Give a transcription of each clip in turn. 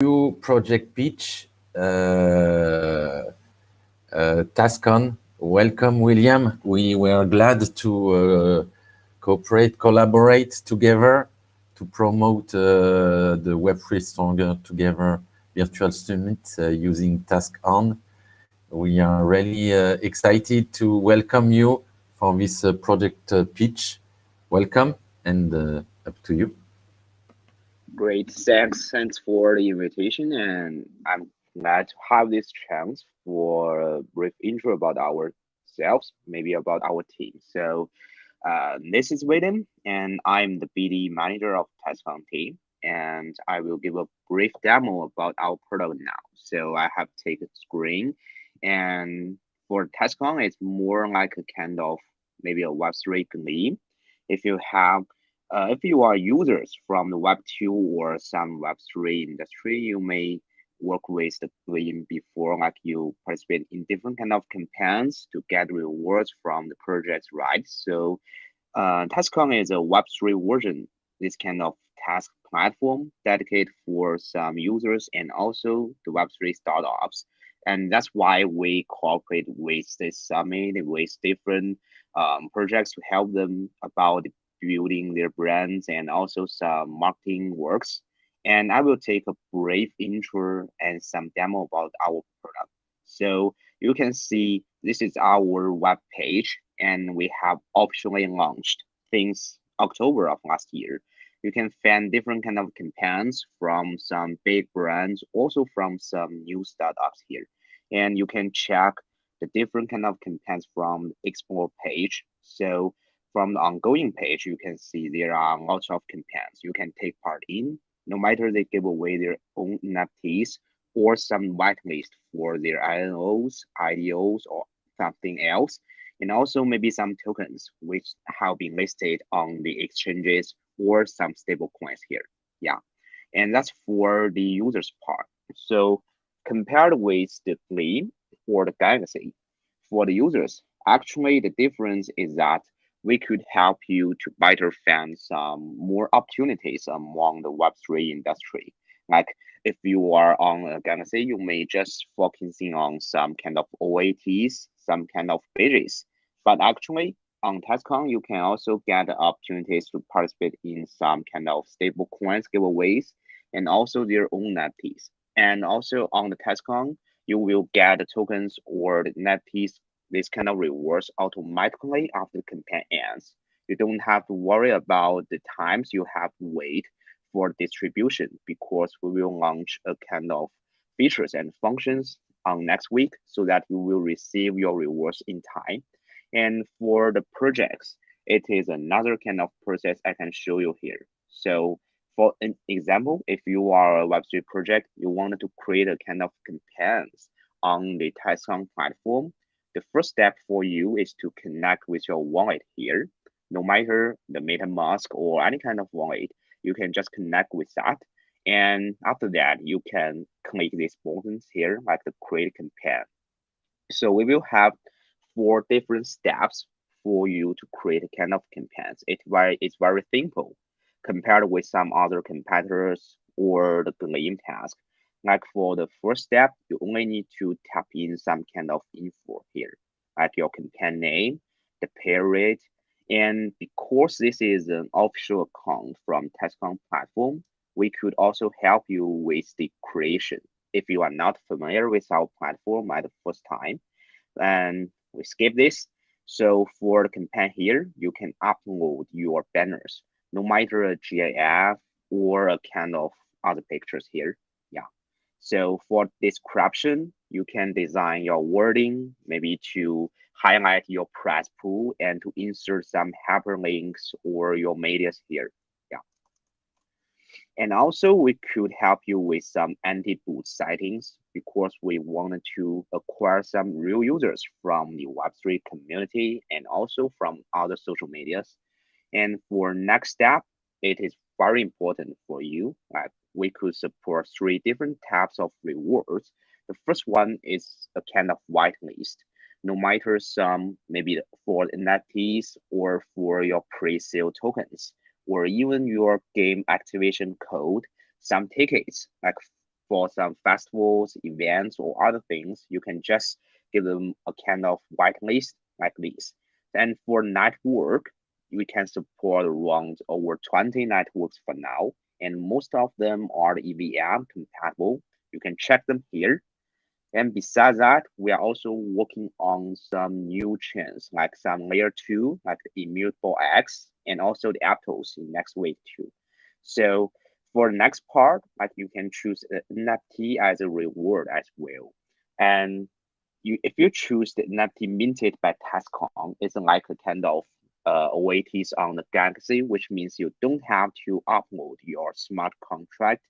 new project pitch. TaskOn. Welcome, William. We were glad to collaborate together to promote the Web3 Stronger Together virtual summit using TaskOn. We are really excited to welcome you for this project pitch. Welcome, and up to you. Great, thanks for the invitation, and I'm glad to have this chance for a brief intro about ourselves, maybe about our team. This is William, and I'm the BD manager of TaskOn team, and I will give a brief demo about our product now. So I have taken a screen, and for TaskOn, it's more like a kind of maybe a Web3 gleam. If you have if you are users from the Web2 or some Web3 industry, you may work with the Gleam before, like you participate in different kind of campaigns to get rewards from the projects, right? TaskOn is a Web3 version, this kind of task platform dedicated for some users and also the Web3 startups. And that's why we cooperate with this summit with different projects to help them about building their brands and also some marketing works. And I will take a brief intro and some demo about our product. So you can see this is our web page, and we have officially launched since October of last year. You can find different kind of campaigns from some big brands, also from some new startups here. And you can check the different kind of campaigns from explore page. So from the ongoing page, you can see there are lots of campaigns you can take part in, no matter they give away their own NFTs or some whitelist for their INOs, IDOs, or something else, and also maybe some tokens which have been listed on the exchanges or some stable coins here. Yeah, and that's for the users part. So compared with the Gleam or the Galaxy, for the users, actually the difference is that we could help you to better find some more opportunities among the Web3 industry. Like if you are on a Galaxy, you may just focusing on some kind of OATs, some kind of pages. But actually, on TaskOn, you can also get opportunities to participate in some kind of stable coins giveaways and also their own NFTs. And also on the TaskOn, you will get the tokens or the NFTs, this kind of rewards automatically after the campaign ends. You don't have to worry about the times you have to wait for distribution because we will launch a kind of features and functions on next week so that you will receive your rewards in time. And for the projects, it is another kind of process I can show you here. So for an example, if you are a Web3 project, you wanted to create a kind of campaigns on the TaskOn platform, the first step for you is to connect with your wallet here. No matter the MetaMask or any kind of wallet, you can just connect with that. And after that, you can click these buttons here, like the create campaign. So we will have four different steps for you to create a kind of campaigns. It's very simple compared with some other competitors or the Gleam task. Like for the first step, you only need to tap in some kind of info here, like your campaign name, the period, and because this is an official account from TaskOn platform, we could also help you with the creation. If you are not familiar with our platform at the first time, and we skip this. So for the campaign here, you can upload your banners, no matter a GIF or a kind of other pictures here. Yeah. So for description, you can design your wording, maybe to highlight your price pool and to insert some hyperlinks or your medias here. Yeah. And also we could help you with some anti-bot settings because we wanted to acquire some real users from the Web3 community and also from other social medias. And for next step, it is very important for you. Like we could support three different types of rewards. The first one is a kind of whitelist. No matter some maybe for NFTs or for your pre-sale tokens or even your game activation code, some tickets like for some festivals, events, or other things, you can just give them a kind of whitelist like this. And for network, we can support around over 20 networks for now, and most of them are EVM compatible. You can check them here. And besides that, we are also working on some new chains, like some layer two, like the immutable X, and also the Aptos in next week too. So for the next part, like you can choose an NFT as a reward as well. And if you choose the NFT minted by TaskOn, it's like a kind of Oasis on the Galaxy, which means you don't have to upload your smart contract.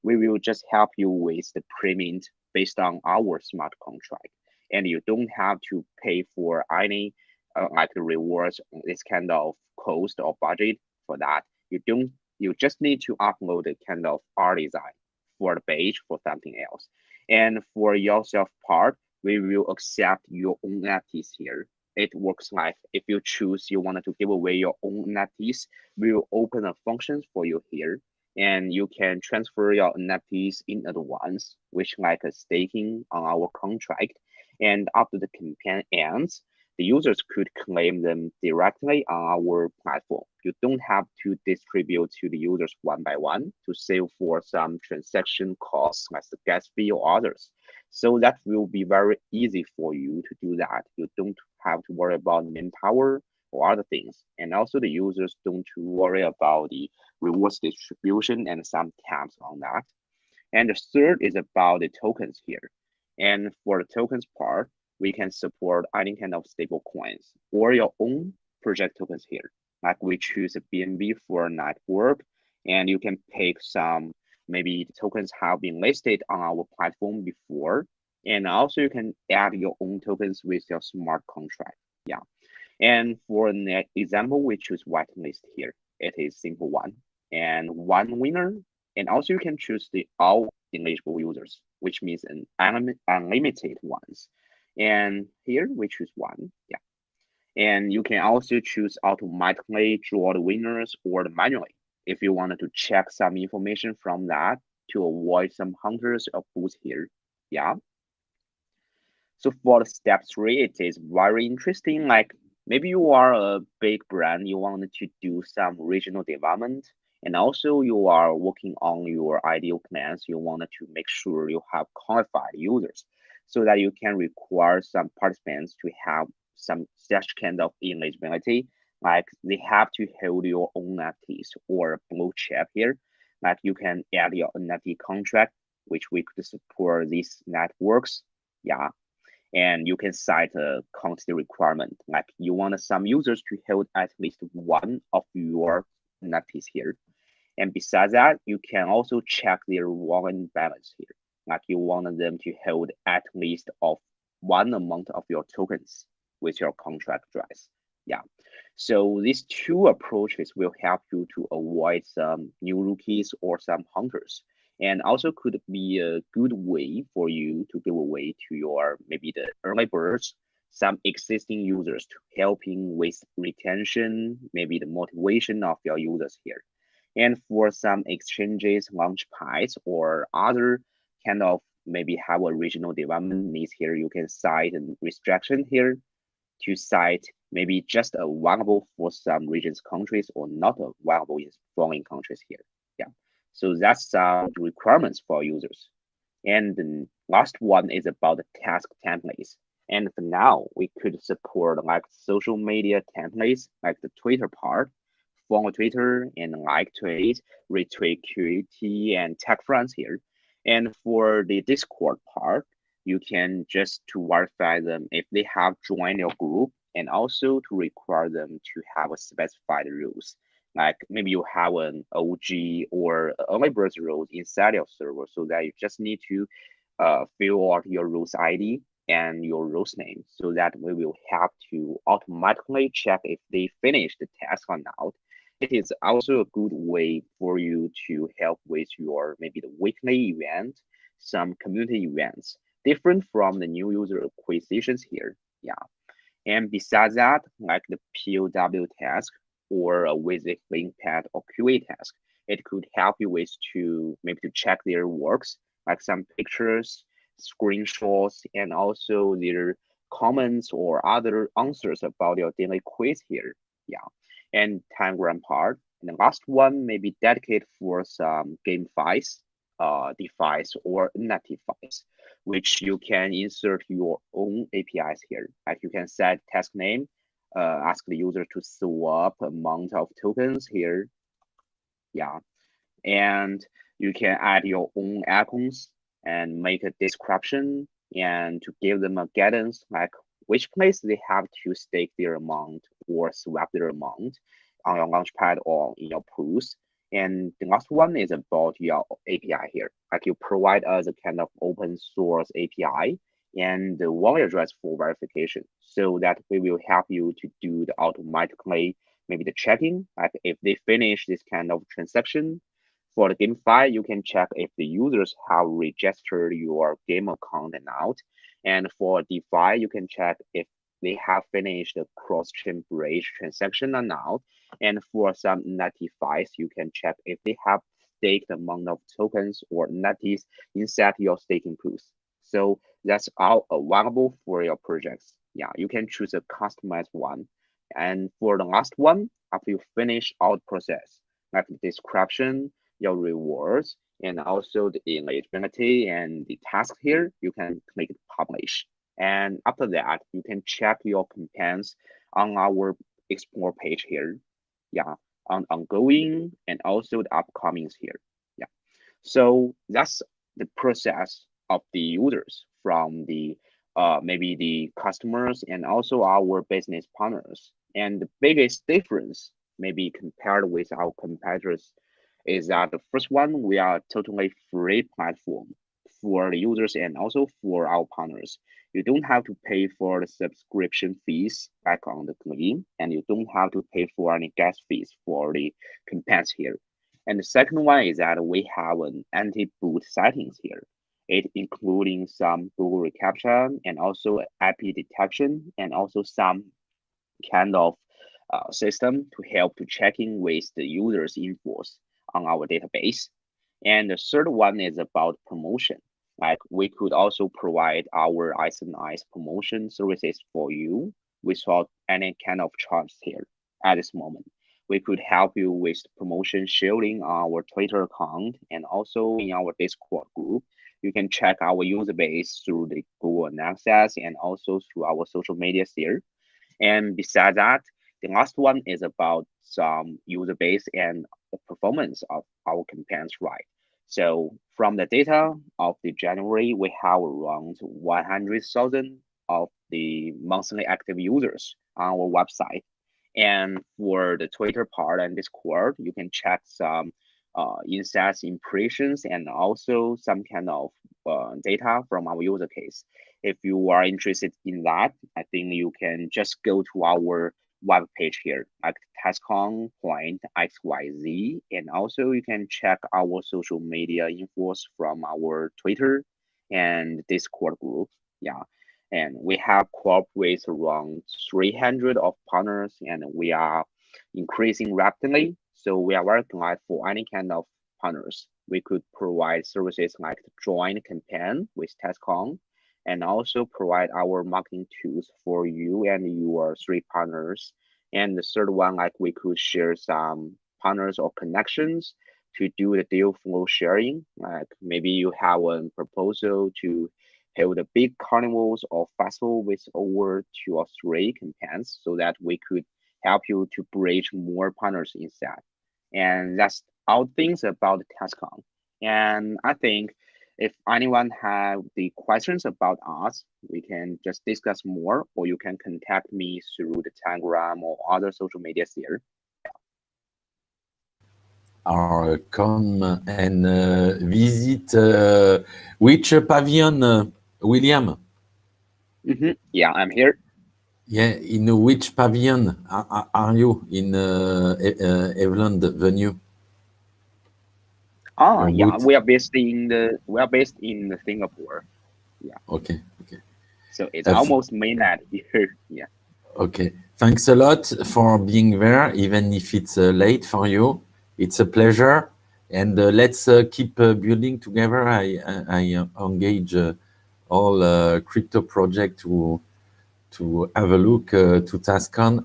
We will just help you with the pre-mint based on our smart contract, and you don't have to pay for any like the rewards, this kind of cost or budget for that. You don't. You just need to upload a kind of art design for the page for something else. And for yourself part, we will accept your own NFTs here. It works like if you choose you wanted to give away your own NFTs, we will open a functions for you here, and you can transfer your NFTs in advance, which like a staking on our contract. And after the campaign ends, the users could claim them directly on our platform. You don't have to distribute to the users one by one to save for some transaction costs like the gas fee or others. So that will be very easy for you to do that. You don't have to worry about manpower or other things. And also the users don't worry about the rewards distribution and some tabs on that. And the third is about the tokens here. And for the tokens part, we can support any kind of stable coins or your own project tokens here. Like we choose a BNB for network, and you can pick some, maybe the tokens have been listed on our platform before. And also you can add your own tokens with your smart contract. Yeah. And for the example, we choose whitelist here. It is simple one and one winner. And also you can choose the all eligible users, which means an unlimited ones. And here we choose one. Yeah. And you can also choose automatically draw the winners or manually if you wanted to check some information from that to avoid some hunters or boots here. Yeah. So for the step three, it is very interesting. Like maybe you are a big brand, you wanted to do some regional development, and also you are working on your ideal plans. You wanted to make sure you have qualified users so that you can require some participants to have some such kind of eligibility. Like they have to hold your own NFTs or blue chip here. Like you can add your NFT contract, which we could support these networks. Yeah, and you can cite a quantity requirement. Like you want some users to hold at least one of your NFTs here. And besides that, you can also check their wallet balance here. Like you want them to hold at least of one amount of your tokens with your contract address. Yeah. So these two approaches will help you to avoid some new rookies or some hunters, and also could be a good way for you to give away to your maybe the early birds, some existing users to helping with retention, maybe the motivation of your users here. And for some exchanges, launch pads or other kind of maybe have a regional development needs here, you can cite a restriction here to cite maybe just available for some regions countries or not available in foreign countries here. Yeah. So that's some requirements for users. And the last one is about the task templates. And for now, we could support like social media templates, like the Twitter part, follow Twitter and like tweet, retweet QT and tag friends here. And for the Discord part, you can just to verify them if they have joined your group, and also to require them to have a specified rules. Like maybe you have an OG or early bird rules inside your server, so that you just need to fill out your rules ID and your rules name, so that we will have to automatically check if they finish the task or not. It is also a good way for you to help with your maybe the weekly event, some community events, different from the new user acquisitions here. Yeah. And besides that, like the POW task or a visit link pad or QA task, it could help you with to maybe to check their works like some pictures, screenshots, and also their comments or other answers about your daily quiz here. Yeah, and Telegram part. And the last one may be dedicated for some gamifies, device or native device, which you can insert your own APIs here. Like you can set task name, ask the user to swap amount of tokens here. Yeah, and you can add your own icons and make a description and to give them a guidance like which place they have to stake their amount or swap their amount on your launchpad or in your pools. And the last one is about your API here. Like you provide us a kind of open source API and the wallet address for verification so that we will help you to do the automatically maybe the checking. Like if they finish this kind of transaction, for the GameFi, you can check if the users have registered your game account or not. And for DeFi, you can check if they have finished the cross-chain bridge transaction or not. And for some NFTs, you can check if they have staked amount of tokens or NFTs inside your staking pools. So that's all available for your projects. Yeah, you can choose a customized one. And for the last one, after you finish all the process, like the description, your rewards, and also the eligibility and the task here, you can click publish. And after that, you can check your campaigns on our explore page here. Yeah, on ongoing and also the upcomings here. Yeah. So that's the process of the users from the maybe the customers and also our business partners. And the biggest difference, maybe compared with our competitors, is that the first one, we are totally free platform for the users and also for our partners. You don't have to pay for the subscription fees back on the claim, and you don't have to pay for any gas fees for the campaigns here. And the second one is that we have an anti-boot settings here. It including some Google reCAPTCHA and also IP detection and also some kind of system to help to checking with the users' infos on our database. And the third one is about promotion. Like we could also provide our ice and ice promotion services for you without any kind of charge here at this moment. We could help you with promotion sharing on our Twitter account and also in our Discord group. You can check our user base through the Google Access and also through our social media here. And besides that, the last one is about some user base and the performance of our campaigns, right? So from the data of the January, we have around 100,000 of the monthly active users on our website. And for the Twitter part and Discord, you can check some insights, impressions, and also some kind of data from our user case. If you are interested in that, I think you can just go to our web page here at TaskOn.xyz, and also you can check our social media infos from our Twitter and Discord group. Yeah, and we have cooperated around 300 of partners, and we are increasing rapidly. So we are very glad for any kind of partners. We could provide services like the joint campaign with TaskOn and also provide our marketing tools for you and your three partners. And the third one, like we could share some partners or connections to do the deal flow sharing. Like maybe you have a proposal to hold a big carnivals or festival with over 2 or 3 campaigns so that we could help you to bridge more partners inside. And that's all things about the TaskOn. And I think if anyone have the questions about us, we can just discuss more, or you can contact me through the Telegram or other social media here. Or come and visit which pavilion, William? Yeah, I'm here. Yeah, in which pavilion are you in Eveland venue? Ah, Your yeah, booth? we are based in Singapore. Yeah, Okay, okay. so it's Uh, almost mainland here. Yeah. Okay. Thanks a lot for being there, even if it's late for you. It's a pleasure. And let's keep building together. I engage all crypto project to have a look to TaskOn.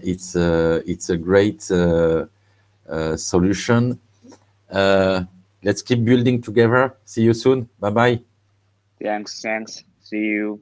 It's a great solution. Let's keep building together. See you soon. Bye bye. Thanks. See you.